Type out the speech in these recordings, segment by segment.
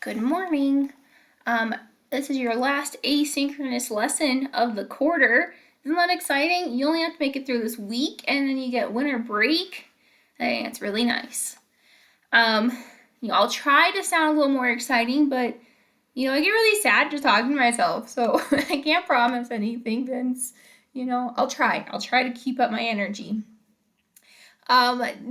Good morning. This is your last asynchronous lesson of the quarter. Isn't that exciting? You only have to make it through this week and then you get winter break. I think it's really nice. I'll try to sound a little more exciting, but I get really sad just talking to myself, so I can't promise anything, Vince. I'll try. I'll try to keep up my energy.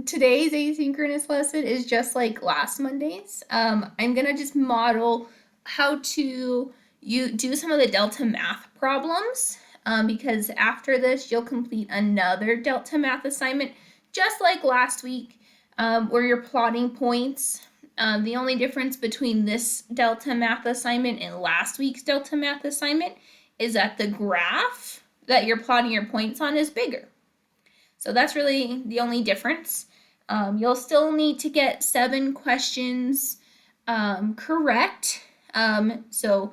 Today's asynchronous lesson is just like last Monday's. I'm gonna just model how to do some of the Delta math problems, because after this you'll complete another Delta math assignment just like last week, where you're plotting points. The only difference between this Delta math assignment and last week's Delta math assignment is that the graph that you're plotting your points on is bigger. So that's really the only difference. You'll still need to get 7 questions correct. So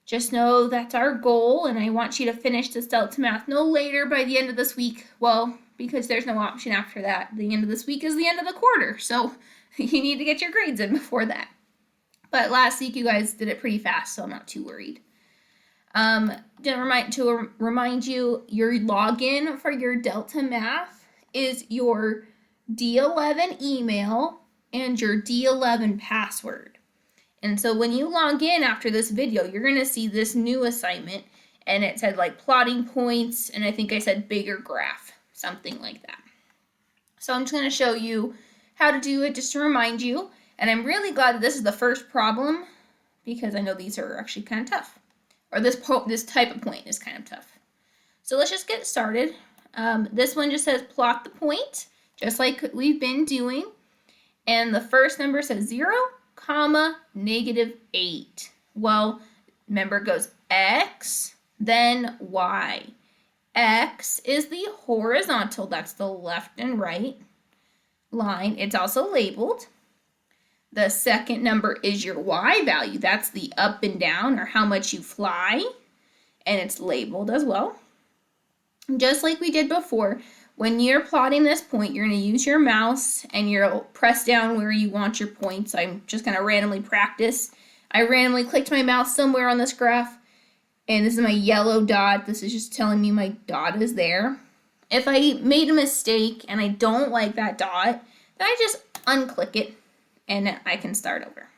just know that's our goal, and I want you to finish this Delta Math no later by the end of this week. Well, because there's no option after that. The end of this week is the end of the quarter, so you need to get your grades in before that. But last week you guys did it pretty fast, so I'm not too worried. To remind you, your login for your Delta Math is your D11 email and your D11 password. And so when you log in after this video, you're going to see this new assignment, and it said like plotting points, and I think I said bigger graph, something like that. So I'm just going to show you how to do it just to remind you, and I'm really glad that this is the first problem because I know these are actually kind of tough. Or this type of point is kind of tough. So let's just get started. This one just says plot the point, just like we've been doing. And the first number says 0, -8. Well, remember it goes x, then y. X is the horizontal, that's the left and right line. It's also labeled. The second number is your y value. That's the up and down, or how much you fly, and it's labeled as well. Just like we did before, when you're plotting this point, you're going to use your mouse and you'll press down where you want your points. I'm just going to randomly practice. I randomly clicked my mouse somewhere on this graph, and this is my yellow dot. This is just telling me my dot is there. If I made a mistake and I don't like that dot, then I just unclick it, and I can start over.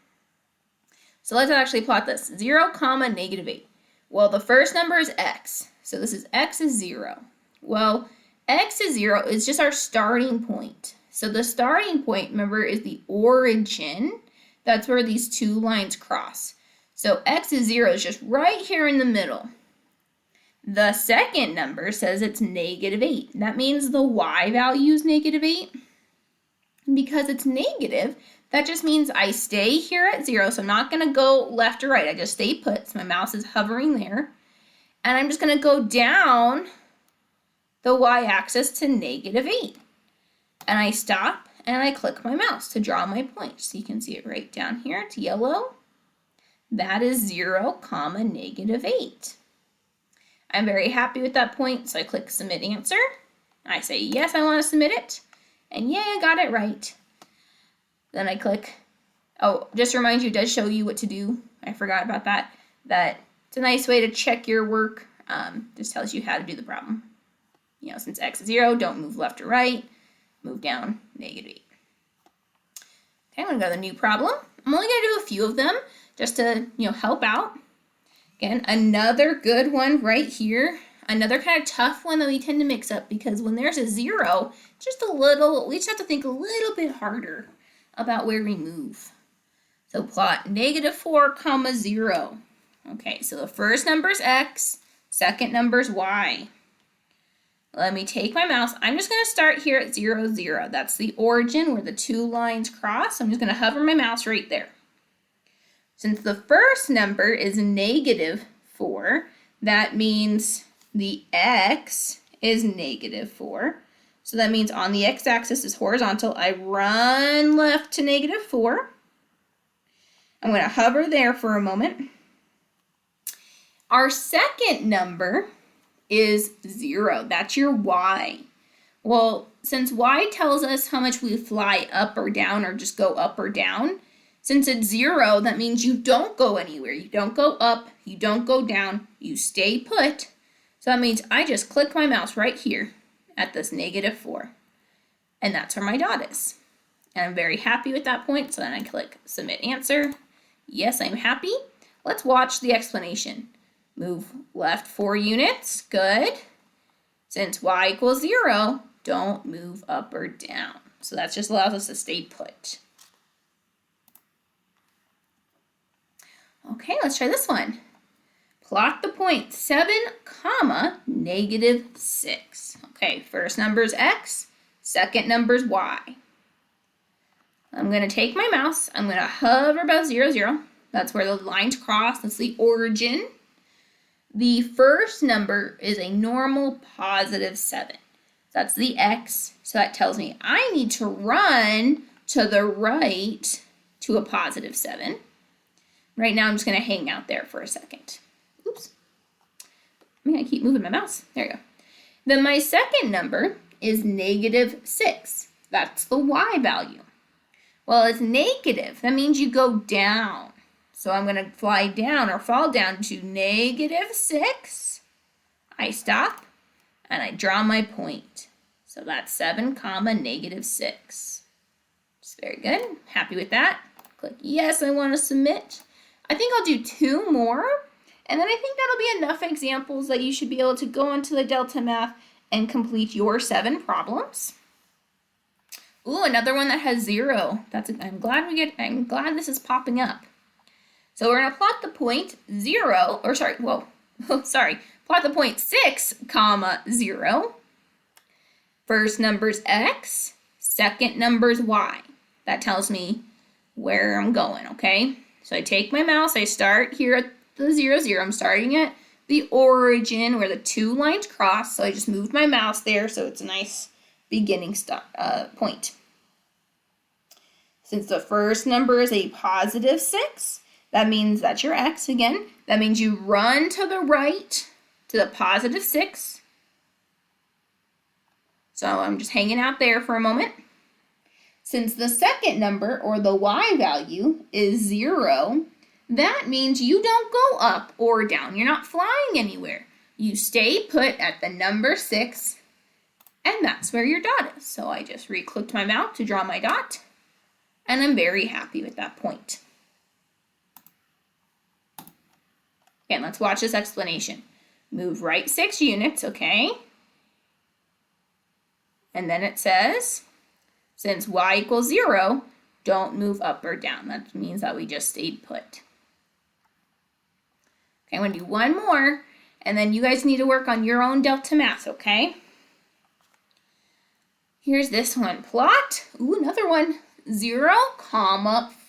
So let's actually plot this. 0, -8. Well, the first number is x. So this is x is 0. Well, x is 0 is just our starting point. So the starting point, remember, is the origin. That's where these two lines cross. So x is 0 is just right here in the middle. The second number says it's -8. That means the y value is -8. Because it's negative, that just means I stay here at 0, so I'm not going to go left or right. I just stay put, so my mouse is hovering there. And I'm just going to go down the y-axis to -8. And I stop, and I click my mouse to draw my point. So you can see it right down here. It's yellow. That is 0, -8. I'm very happy with that point, so I click Submit Answer. I say, yes, I want to submit it. And yay, I got it right. Then I click, oh, just to remind you, it does show you what to do. I forgot about that. That it's a nice way to check your work. Just tells you how to do the problem. Since x is 0, don't move left or right. Move down, -8. Okay, I'm gonna go to the new problem. I'm only gonna do a few of them just to, help out. Again, another good one right here. Another kind of tough one that we tend to mix up, because when there's a 0, we just have to think a little bit harder about where we move. So plot -4, 0. Okay, so the first number is x, second number is y. Let me take my mouse. I'm just going to start here at 0, 0. That's the origin where the two lines cross. I'm just going to hover my mouse right there. Since the first number is -4, that means the x is -4. So that means on the x-axis is horizontal. I run left to -4. I'm going to hover there for a moment. Our second number is 0. That's your y. Well, since y tells us how much we fly up or down, or just go up or down, Since it's 0, that means you don't go anywhere. You don't go up, you don't go down, you stay put. So that means I just click my mouse right here at this -4. And that's where my dot is. And I'm very happy with that point, so then I click Submit Answer. Yes, I'm happy. Let's watch the explanation. Move left 4 units, good. Since y equals 0, don't move up or down. So that just allows us to stay put. Okay, let's try this one. Plot the point 7, -6. Okay, first number is x, second number is y. I'm going to take my mouse, I'm going to hover above 0, 0. That's where the lines cross, that's the origin. The first number is a normal +7. That's the x, so that tells me I need to run to the right to a +7. Right now, I'm just going to hang out there for a second. Oops. I keep moving my mouse. There you go. Then my second number is -6. That's the y value. Well, it's negative. That means you go down. So I'm going to fly down or fall down to -6. I stop, and I draw my point. So that's 7, -6. It's very good. Happy with that. Click yes, I want to submit. I think I'll do 2 more, and then I think that'll be enough examples that you should be able to go into the Delta Math and complete your 7 problems. Ooh, another one that has 0. I'm glad this is popping up. So we're going to plot the point 0, or sorry, plot the point 6, 0. First number's x, second number's y. That tells me where I'm going, okay? So I take my mouse, I start here at the 0, 0. I'm starting at the origin where the 2 lines cross, so I just moved my mouse there so it's a nice beginning point. Since the first number is a +6, that means that's your x again. That means you run to the right to the +6. So I'm just hanging out there for a moment. Since the second number, or the y value, is 0, that means you don't go up or down. You're not flying anywhere. You stay put at the number 6, and that's where your dot is. So I just re-clicked my mouse to draw my dot, and I'm very happy with that point. Again, let's watch this explanation. Move right 6 units, okay? And then it says, since y equals 0, don't move up or down. That means that we just stayed put. Okay, I'm going to do one more, and then you guys need to work on your own Delta Math, okay? Here's this one. Plot, another one, 0,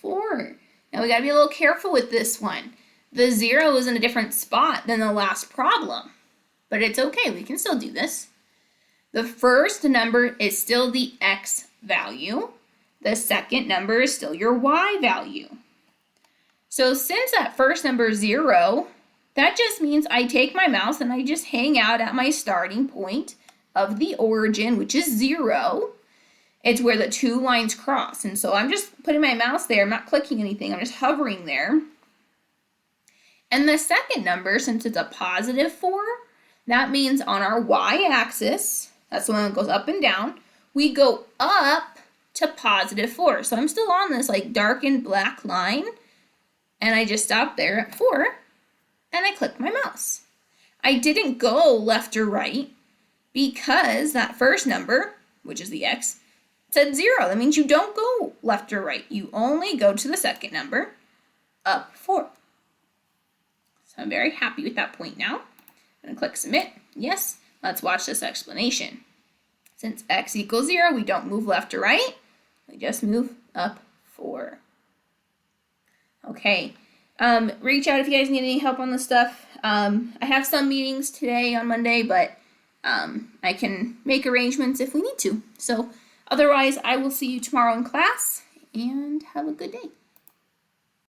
4. Now we got to be a little careful with this one. The 0 is in a different spot than the last problem, but it's okay. We can still do this. The first number is still the x value. The second number is still your y value. So since that first number is 0, that just means I take my mouse and I just hang out at my starting point of the origin, which is 0. It's where the 2 lines cross. And so I'm just putting my mouse there. I'm not clicking anything. I'm just hovering there. And the second number, since it's a +4, that means on our y-axis, that's the one that goes up and down, we go up to +4. So I'm still on this like darkened black line, and I just stop there at 4, and I click my mouse. I didn't go left or right because that first number, which is the x, said 0. That means you don't go left or right. You only go to the second number, up 4. So I'm very happy with that point now. I'm going to click submit. Yes, let's watch this explanation. Since x equals 0, we don't move left or right. We just move up 4. Okay, reach out if you guys need any help on this stuff. I have some meetings today on Monday, but I can make arrangements if we need to. So otherwise, I will see you tomorrow in class, and have a good day.